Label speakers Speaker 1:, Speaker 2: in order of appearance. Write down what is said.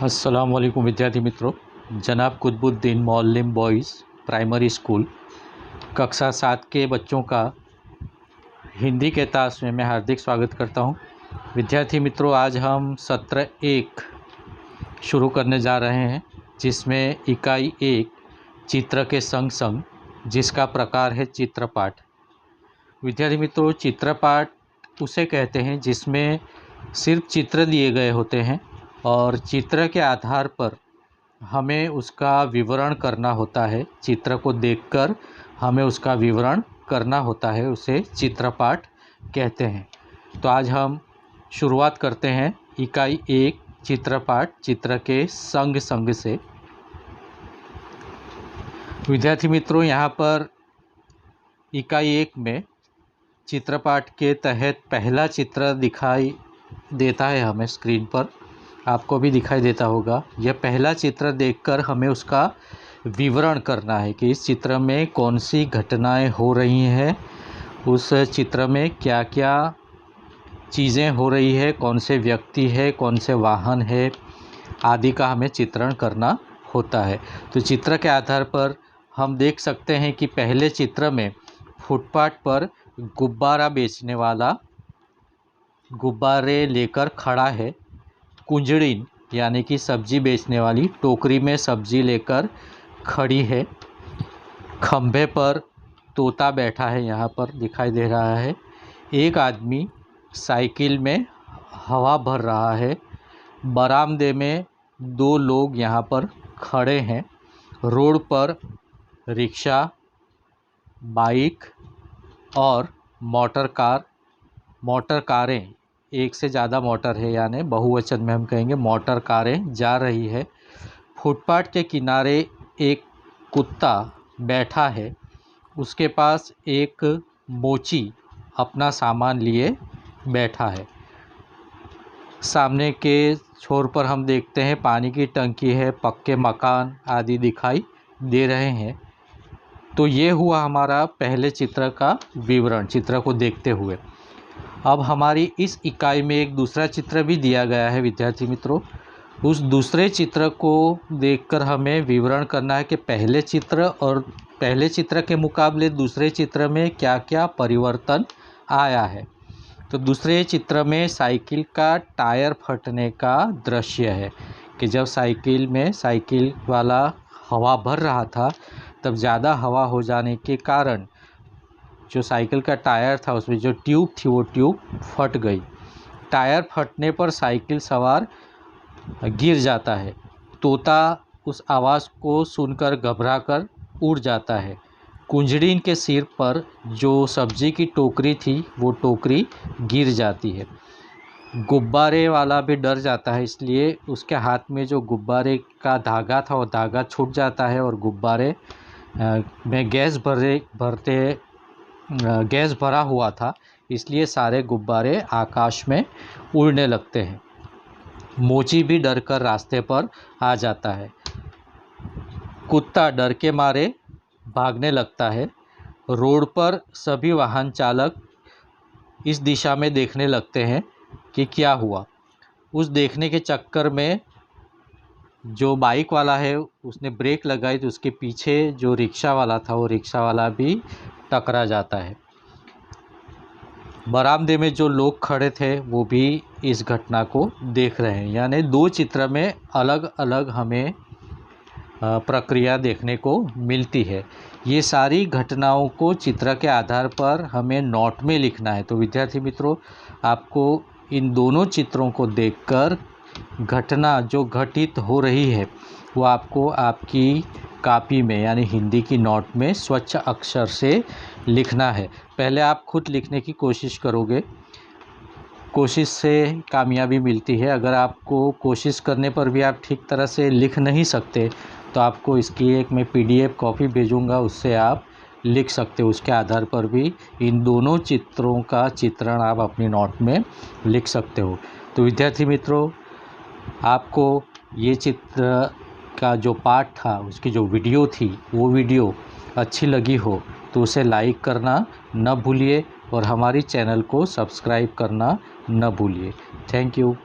Speaker 1: अस्सलाम वालेकुम विद्यार्थी मित्रों। जनाब कुतुबुद्दीन मौल्लिम बॉयज़ प्राइमरी स्कूल कक्षा 7 के बच्चों का हिंदी के क्लास में मैं हार्दिक स्वागत करता हूं। विद्यार्थी मित्रों, आज हम सत्र 1 शुरू करने जा रहे हैं, जिसमें इकाई 1 चित्र के संग संग, जिसका प्रकार है चित्रपाठ। विद्यार्थी मित्रों, चित्रपाठ उसे कहते हैं जिसमें सिर्फ चित्र दिए गए होते हैं और चित्र के आधार पर हमें उसका विवरण करना होता है। चित्र को देखकर हमें उसका विवरण करना होता है, उसे चित्रपाठ कहते हैं। तो आज हम शुरुआत करते हैं इकाई 1 चित्रपाठ, चित्र के संग संग से। विद्यार्थी मित्रों, यहाँ पर इकाई 1 में चित्रपाठ के तहत पहला चित्र दिखाई देता है हमें स्क्रीन पर, आपको भी दिखाई देता होगा। यह पहला चित्र देखकर हमें उसका विवरण करना है कि इस चित्र में कौन सी घटनाएं हो रही हैं, उस चित्र में क्या क्या चीज़ें हो रही है, कौन से व्यक्ति है, कौन से वाहन है आदि का हमें चित्रण करना होता है। तो चित्र के आधार पर हम देख सकते हैं कि पहले चित्र में फुटपाथ पर गुब्बारा बेचने वाला गुब्बारे लेकर खड़ा है। कुंजड़ीन यानी कि सब्जी बेचने वाली टोकरी में सब्जी लेकर खड़ी है। खंभे पर तोता बैठा है, यहाँ पर दिखाई दे रहा है। एक आदमी साइकिल में हवा भर रहा है। बरामदे में 2 लोग यहाँ पर खड़े हैं। रोड पर रिक्शा, बाइक और मोटर कारें, एक से ज़्यादा मोटर है, यानी बहुवचन में हम कहेंगे मोटर कारें जा रही है। फुटपाथ के किनारे एक कुत्ता बैठा है, उसके पास एक मोची अपना सामान लिए बैठा है। सामने के छोर पर हम देखते हैं पानी की टंकी है, पक्के मकान आदि दिखाई दे रहे हैं। तो ये हुआ हमारा पहले चित्र का विवरण, चित्र को देखते हुए। अब हमारी इस इकाई में एक दूसरा चित्र भी दिया गया है विद्यार्थी मित्रों। उस दूसरे चित्र को देखकर हमें विवरण करना है कि पहले चित्र के मुकाबले दूसरे चित्र में क्या क्या परिवर्तन आया है। तो दूसरे चित्र में साइकिल का टायर फटने का दृश्य है कि जब साइकिल वाला हवा भर रहा था, तब ज़्यादा हवा हो जाने के कारण जो साइकिल का टायर था उसमें जो ट्यूब थी वो ट्यूब फट गई। टायर फटने पर साइकिल सवार गिर जाता है। तोता उस आवाज़ को सुनकर घबराकर उड़ जाता है। कुंजड़ीन के सिर पर जो सब्जी की टोकरी थी वो टोकरी गिर जाती है। गुब्बारे वाला भी डर जाता है, इसलिए उसके हाथ में जो गुब्बारे का धागा था वो धागा छूट जाता है और गुब्बारे में गैस भरा हुआ था, इसलिए सारे गुब्बारे आकाश में उड़ने लगते हैं। मोची भी डरकर रास्ते पर आ जाता है। कुत्ता डर के मारे भागने लगता है। रोड पर सभी वाहन चालक इस दिशा में देखने लगते हैं कि क्या हुआ। उस देखने के चक्कर में जो बाइक वाला है उसने ब्रेक लगाई, तो उसके पीछे जो रिक्शा वाला था वो रिक्शा वाला भी टकरा जाता है। बरामदे में जो लोग खड़े थे वो भी इस घटना को देख रहे हैं। यानी 2 चित्र में अलग अलग हमें प्रक्रिया देखने को मिलती है। ये सारी घटनाओं को चित्र के आधार पर हमें नोट में लिखना है। तो विद्यार्थी मित्रों, आपको इन दोनों चित्रों को देखकर घटना जो घटित हो रही है वो आपको आपकी कापी में यानी हिंदी की नोट में स्वच्छ अक्षर से लिखना है। पहले आप खुद लिखने की कोशिश करोगे, कोशिश से कामयाबी मिलती है। अगर आपको कोशिश करने पर भी आप ठीक तरह से लिख नहीं सकते तो आपको इसकी एक मैं PDF कॉपी भेजूँगा, उससे आप लिख सकते हो। उसके आधार पर भी इन दोनों चित्रों का चित्रण आप अपनी नोट में लिख सकते हो। तो विद्यार्थी मित्रों, आपको ये चित्र का जो पार्ट था, उसकी जो वीडियो थी, वो वीडियो अच्छी लगी हो तो उसे लाइक करना न भूलिए और हमारी चैनल को सब्सक्राइब करना न भूलिए। Thank you.